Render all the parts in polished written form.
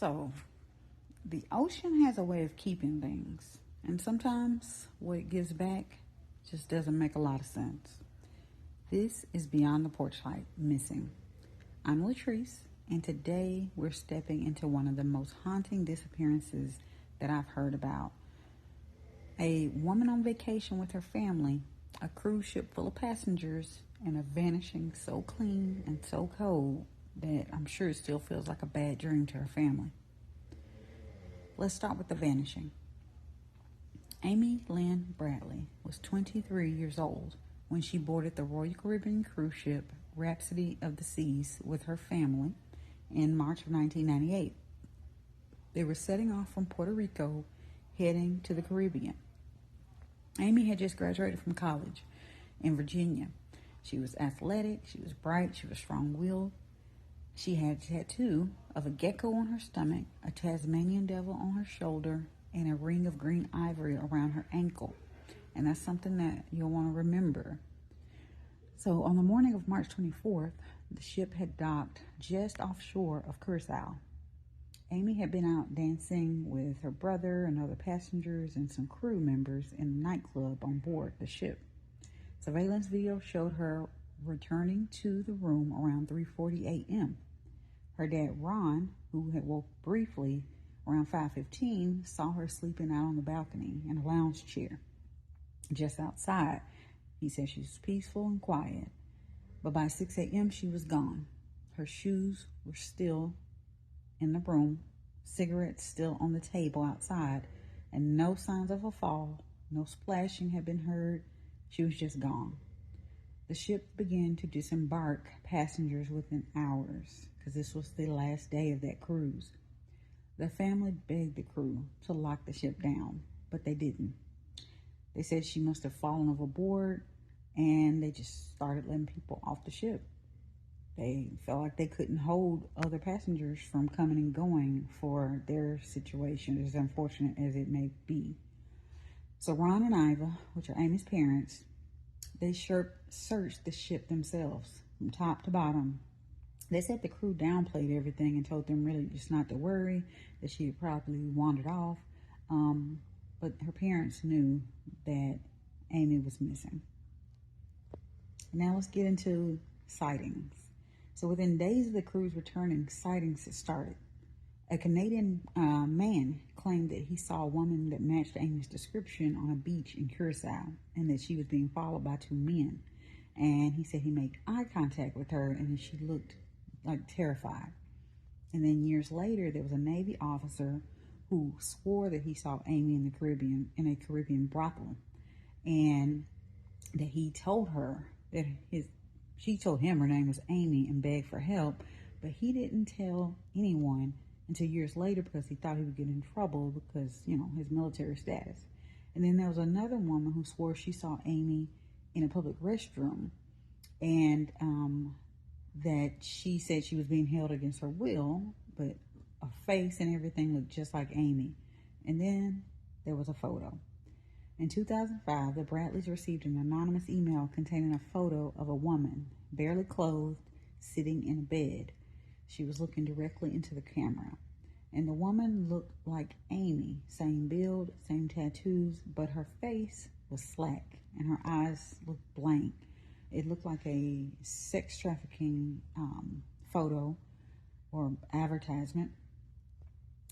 So, the ocean has a way of keeping things, and sometimes what it gives back just doesn't make a lot of sense. This is Beyond the Porchlight Missing. I'm Latrice, and today we're stepping into one of the most haunting disappearances that I've heard about. A woman on vacation with her family, a cruise ship full of passengers, and a vanishing so clean and so cold that I'm sure it still feels like a bad dream to her family. Let's start with the vanishing. Amy Lynn Bradley was 23 years old when she boarded the Royal Caribbean cruise ship Rhapsody of the Seas with her family in March of 1998. They were setting off from Puerto Rico, heading to the Caribbean. Amy had just graduated from college in Virginia. She was athletic, she was bright, she was strong-willed. She had a tattoo of a gecko on her stomach, a Tasmanian devil on her shoulder, and a ring of green ivory around her ankle. And that's something that you'll want to remember. So on the morning of March 24th, the ship had docked just offshore of Curaçao. Amy had been out dancing with her brother and other passengers and some crew members in a nightclub on board the ship. Surveillance video showed her returning to the room around 3:40 a.m. Her dad, Ron, who had woke briefly around 5:15, saw her sleeping out on the balcony in a lounge chair just outside. He said she was peaceful and quiet, but by 6 a.m. she was gone. Her shoes were still in the room, cigarettes still on the table outside, and no signs of a fall, no splashing had been heard. She was just gone. The ship began to disembark passengers within hours because this was the last day of that cruise. The family begged the crew to lock the ship down, but they didn't. They said she must have fallen overboard, and they just started letting people off the ship. They felt like they couldn't hold other passengers from coming and going for their situation, as unfortunate as it may be. So Ron and Iva, which are Amy's parents, they searched the ship themselves from top to bottom. They said the crew downplayed everything and told them really just not to worry, that she had probably wandered off. But her parents knew that Amy was missing. Now let's get into sightings. So within days of the crew's returning, sightings had started. A Canadian man claimed that he saw a woman that matched Amy's description on a beach in Curaçao and that she was being followed by two men. And he said he made eye contact with her and she looked like terrified. And then years later, there was a Navy officer who swore that he saw Amy in the Caribbean, in a Caribbean brothel, and that he told her that she told him her name was Amy and begged for help, but he didn't tell anyone until years later because he thought he would get in trouble because, his military status. And then there was another woman who swore she saw Amy in a public restroom and that she said she was being held against her will, but her face and everything looked just like Amy. And then there was a photo. In 2005, the Bradleys received an anonymous email containing a photo of a woman, barely clothed, sitting in a bed. She was looking directly into the camera. And the woman looked like Amy, same build, same tattoos, but her face was slack and her eyes looked blank. It looked like a sex trafficking photo or advertisement.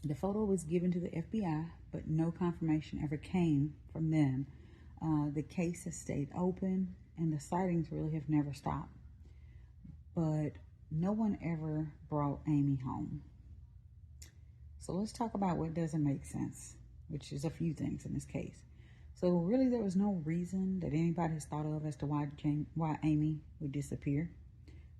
The photo was given to the FBI, but no confirmation ever came from them. The case has stayed open, and the sightings really have never stopped. But no one ever brought Amy home. So let's talk about what doesn't make sense, which is a few things in this case. So really there was no reason that anybody has thought of as to why Amy would disappear.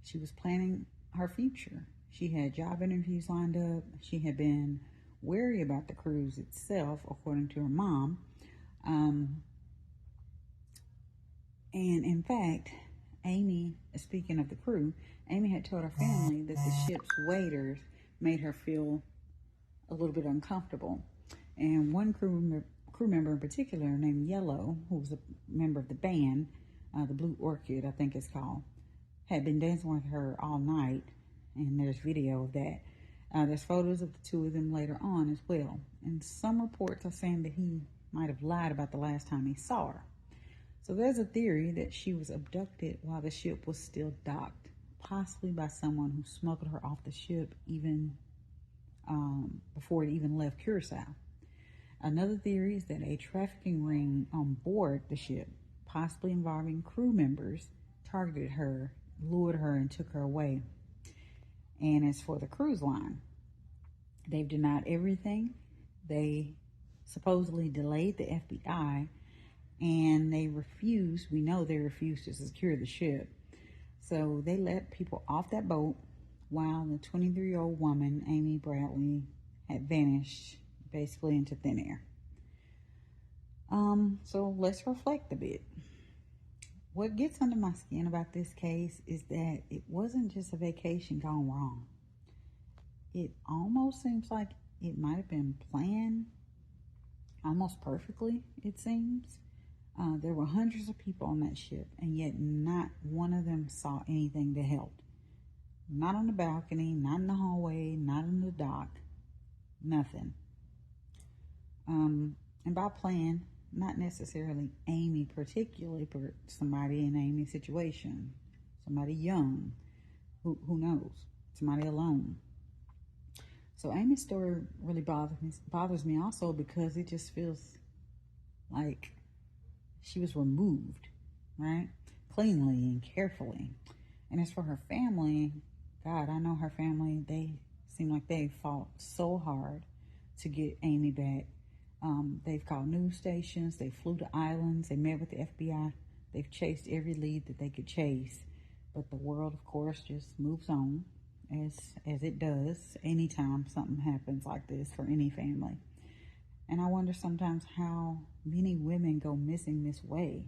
She was planning her future. She had job interviews lined up. She had been wary about the cruise itself, according to her mom. And in fact, Amy, speaking of the crew, Amy had told her family that the ship's waiters made her feel a little bit uncomfortable. And one crew member in particular, named Yellow, who was a member of the band, the Blue Orchid, I think it's called, had been dancing with her all night, and there's video of that. There's photos of the two of them later on as well. And some reports are saying that he might have lied about the last time he saw her. So there's a theory that she was abducted while the ship was still docked, possibly by someone who smuggled her off the ship even before it even left Curaçao. Another theory is that a trafficking ring on board the ship, possibly involving crew members, targeted her, lured her, and took her away. And as for the cruise line, they've denied everything. They supposedly delayed the FBI, and we know they refused to secure the ship. So they let people off that boat while the 23-year-old woman, Amy Bradley, had vanished basically into thin air. So let's reflect a bit. What gets under my skin about this case is that it wasn't just a vacation gone wrong. It almost seems like it might have been planned almost perfectly, it seems. There were hundreds of people on that ship, and yet not one of them saw anything that helped. Not on the balcony, not in the hallway, not in the dock, nothing. And by plan, not necessarily Amy particularly, but somebody in Amy's situation, somebody young, who knows, somebody alone. So Amy's story really bothers me also because it just feels like she was removed, right? Cleanly and carefully. And as for her family, God, I know her family, they seem like they fought so hard to get Amy back. They've called news stations, they flew to islands, they met with the FBI, they've chased every lead that they could chase. But the world, of course, just moves on as it does anytime something happens like this for any family. And I wonder sometimes how many women go missing this way.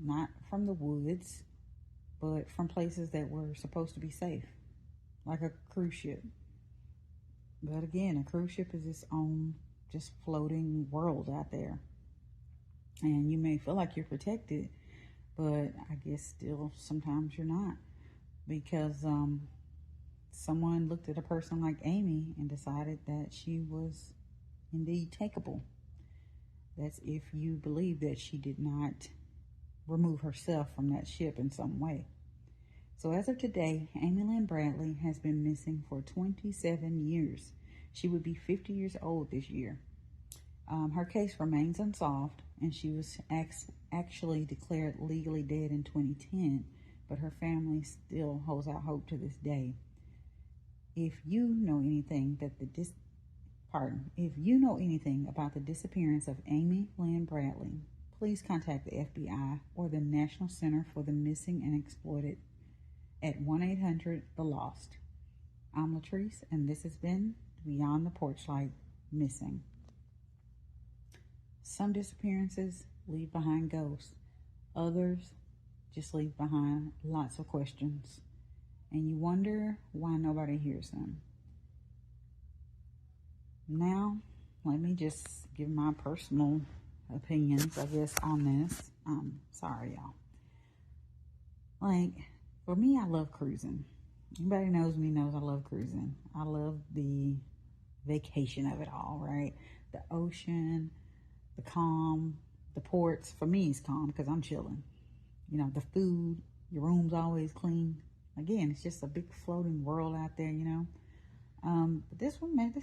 Not from the woods, but from places that were supposed to be safe, like a cruise ship. But again, a cruise ship is its own just floating world out there. And you may feel like you're protected, but I guess still sometimes you're not. Because someone looked at a person like Amy and decided that she was indeed takeable. That's if you believe that she did not remove herself from that ship in some way. So as of today, Amy Lynn Bradley has been missing for 27 years. She would be 50 years old this year. Her case remains unsolved, and she was actually declared legally dead in 2010, but her family still holds out hope to this day. If you know anything about the disappearance of Amy Lynn Bradley, please contact the FBI or the National Center for the Missing and Exploited at 1-800-THE-LOST. I'm Latrice, and this has been Beyond the Porchlight Missing. Some disappearances leave behind ghosts. Others just leave behind lots of questions. And you wonder why nobody hears them. Now, let me just give my personal opinions, I guess, on this. Sorry, y'all. Like, for me, I love cruising. Anybody knows me knows I love cruising. I love the vacation of it all, right? The ocean, the calm, the ports. For me, it's calm because I'm chilling. You know, the food, your room's always clean. Again, it's just a big floating world out there, you know. But this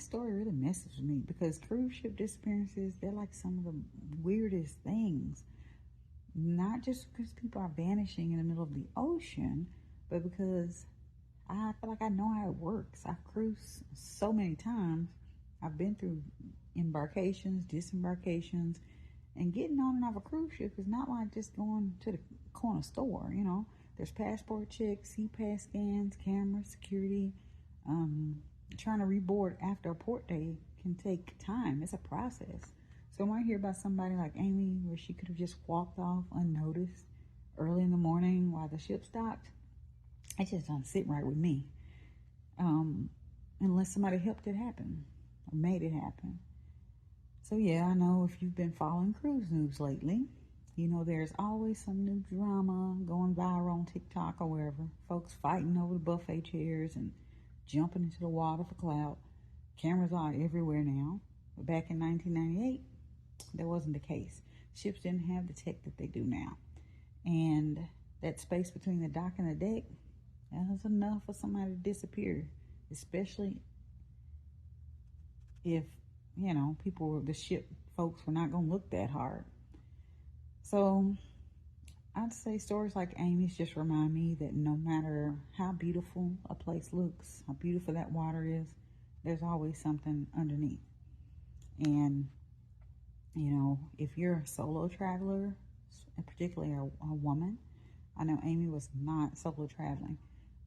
story really messes with me because cruise ship disappearances, they're like some of the weirdest things. Not just because people are vanishing in the middle of the ocean, but because I feel like I know how it works. I've cruised so many times. I've been through embarkations, disembarkations, and getting on and off a cruise ship is not like just going to the corner store, you know. There's passport checks, CPAS scans, cameras, security. Trying to reboard after a port day can take time. It's a process. So when I hear about somebody like Amy where she could have just walked off unnoticed early in the morning while the ship docked, it just doesn't sit right with me. Unless somebody helped it happen or made it happen. So yeah, I know if you've been following cruise news lately, you know there's always some new drama going viral on TikTok or wherever. Folks fighting over the buffet chairs and jumping into the water for clout. Cameras are everywhere now. But back in 1998, that wasn't the case. Ships didn't have the tech that they do now. And that space between the dock and the deck, that was enough for somebody to disappear. Especially if, the ship folks were not going to look that hard. So I'd say stories like Amy's just remind me that no matter how beautiful a place looks, how beautiful that water is, there's always something underneath. And, if you're a solo traveler, and particularly a woman, I know Amy was not solo traveling,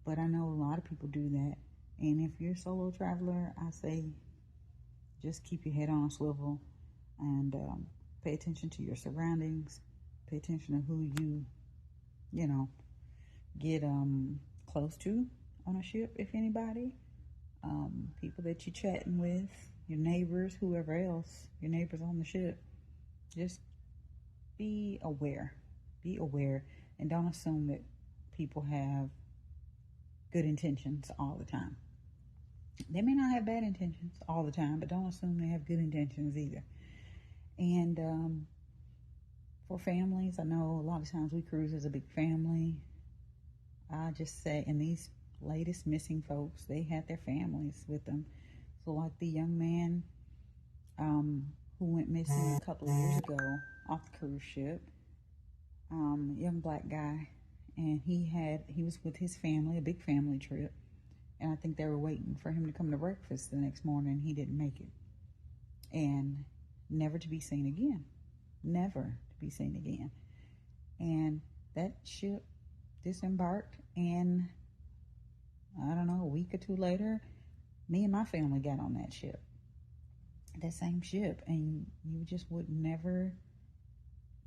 but I know a lot of people do that. And if you're a solo traveler, I say just keep your head on a swivel and pay attention to your surroundings. Pay attention to who you get close to on a ship, if anybody. People that you're chatting with, your neighbors, whoever else, your neighbors on the ship. Just be aware. Be aware and don't assume that people have good intentions all the time. They may not have bad intentions all the time, but don't assume they have good intentions either. And for families, I know a lot of times we cruise as a big family. I just say, and these latest missing folks, they had their families with them. So like the young man who went missing a couple of years ago off the cruise ship, young black guy, and he was with his family, a big family trip, and I think they were waiting for him to come to breakfast the next morning. He didn't make it, and never to be seen again. Never to be seen again. And that ship disembarked, and I don't know, a week or two later, me and my family got on that ship, that same ship, and you just would never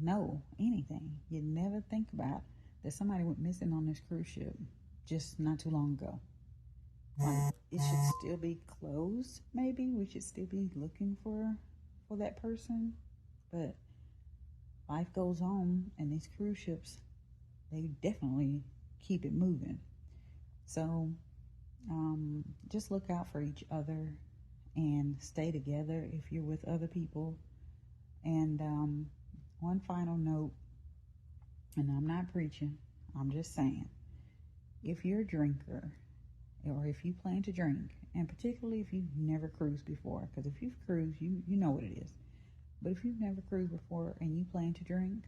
know anything. You'd never think about that somebody went missing on this cruise ship just not too long ago. Like, it should still be closed, maybe. We should still be looking for that person, but life goes on, and these cruise ships, they definitely keep it moving. So just look out for each other and stay together if you're with other people. And one final note, and I'm not preaching, I'm just saying, if you're a drinker or if you plan to drink, and particularly if you've never cruised before, because if you've cruised, you know what it is. But if you've never cruised before and you plan to drink,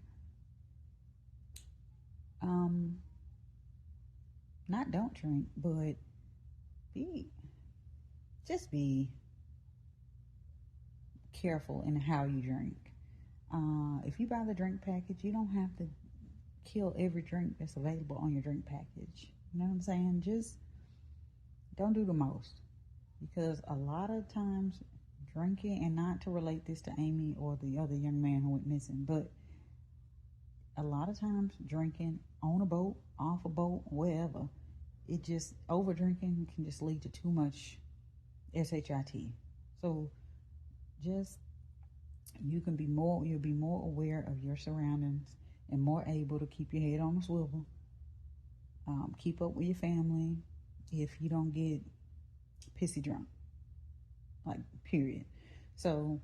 not don't drink, but just be careful in how you drink. If you buy the drink package, you don't have to kill every drink that's available on your drink package. You know what I'm saying? Just don't do the most, because a lot of times drinking, and not to relate this to Amy or the other young man who went missing, but a lot of times drinking on a boat, off a boat, wherever, it just, over drinking can just lead to too much SHIT. So just, you'll be more aware of your surroundings and more able to keep your head on a swivel. Keep up with your family if you don't get pissy drunk, like, period. So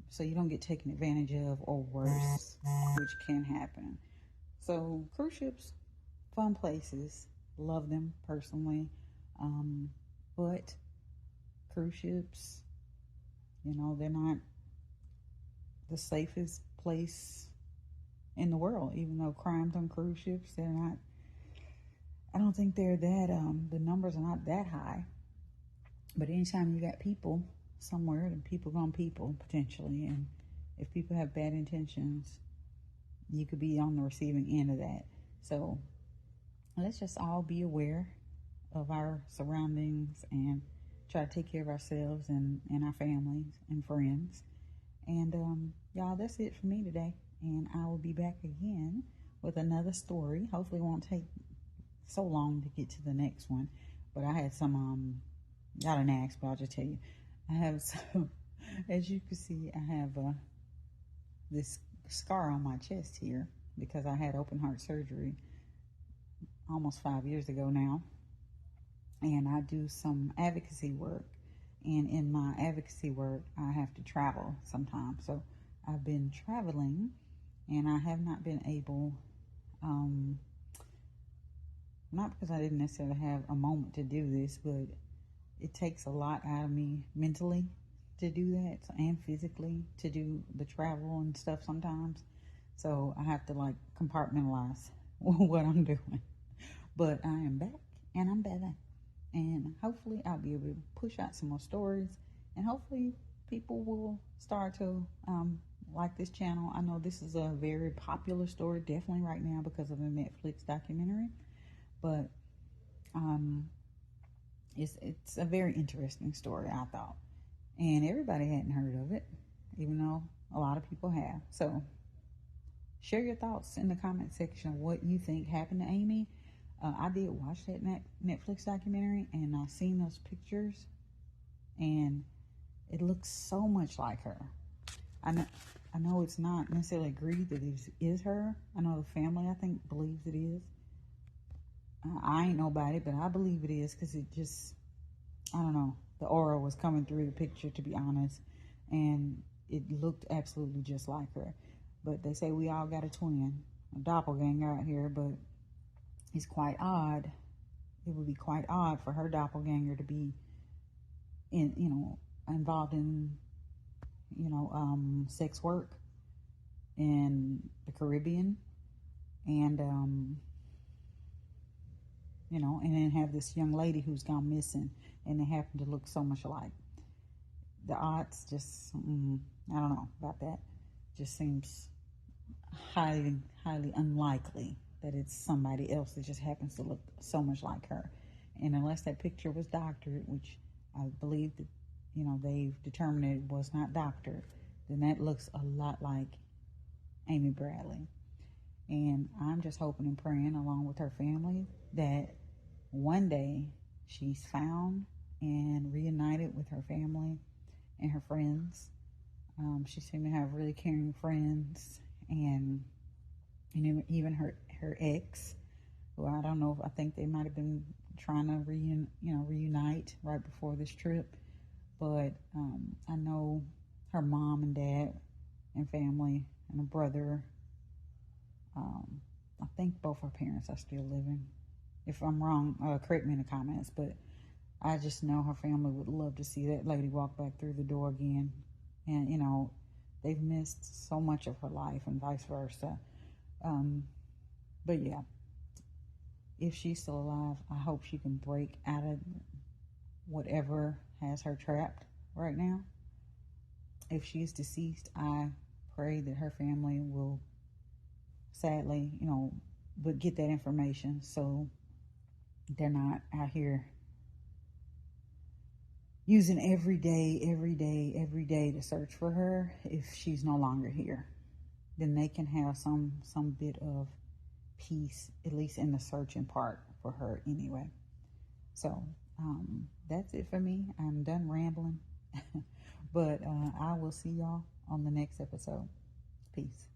so you don't get taken advantage of, or worse, which can happen. So cruise ships, fun places, love them personally, but cruise ships, they're not the safest place in the world. Even though crimes on cruise ships, they're not, I don't think they're that, the numbers are not that high. But anytime you got people somewhere, then people gonna people, potentially. And if people have bad intentions, you could be on the receiving end of that. So let's just all be aware of our surroundings and try to take care of ourselves and our families and friends. And y'all, that's it for me today. And I will be back again with another story. Hopefully it won't take so long to get to the next one. But I had some, y'all didn't ask, but I'll just tell you. I have some, as you can see, I have this scar on my chest here because I had open heart surgery almost 5 years ago now. and I do some advocacy work. And in my advocacy work, I have to travel sometimes. So I've been traveling, and I have not been able, not because I didn't necessarily have a moment to do this, but it takes a lot out of me mentally to do that, and physically to do the travel and stuff sometimes. So I have to like compartmentalize what I'm doing. But I am back, and I'm better. And hopefully I'll be able to push out some more stories, and hopefully people will start to like this channel. I know this is a very popular story, definitely right now because of the Netflix documentary, but it's a very interesting story, I thought, and everybody hadn't heard of it, even though a lot of people have. So share your thoughts in the comment section of what you think happened to Amy. I did watch that Netflix documentary, and I seen those pictures, and it looks so much like her. I know it's not necessarily agreed that it is her. I know the family, I think, believes it is. I ain't nobody, but I believe it is, because it just, I don't know, the aura was coming through the picture, to be honest, and it looked absolutely just like her. But they say we all got a twin, a doppelganger out here, but it's quite odd. It would be quite odd for her doppelganger to be involved in, sex work in the Caribbean, and and then have this young lady who's gone missing, and they happen to look so much alike. The odds just, I don't know about that. Just seems highly, highly unlikely that it's somebody else that just happens to look so much like her. And unless that picture was doctored, which I believe that, they've determined it was not doctored, then that looks a lot like Amy Bradley. And I'm just hoping and praying, along with her family, that one day she's found and reunited with her family and her friends. She seemed to have really caring friends, and even her ex, who I don't know, I think they might have been trying to reunite right before this trip. But I know her mom and dad and family and a brother. I think both her parents are still living. If I'm wrong, correct me in the comments. But I just know her family would love to see that lady walk back through the door again. And, they've missed so much of her life, and vice versa. But yeah, if she's still alive, I hope she can break out of whatever has her trapped right now. If she's deceased, I pray that her family will sadly, but get that information, so they're not out here using every day to search for her. If she's no longer here, then they can have some bit of peace, at least in the searching part for her anyway. So that's it for me. I'm done rambling. But I will see y'all on the next episode. Peace.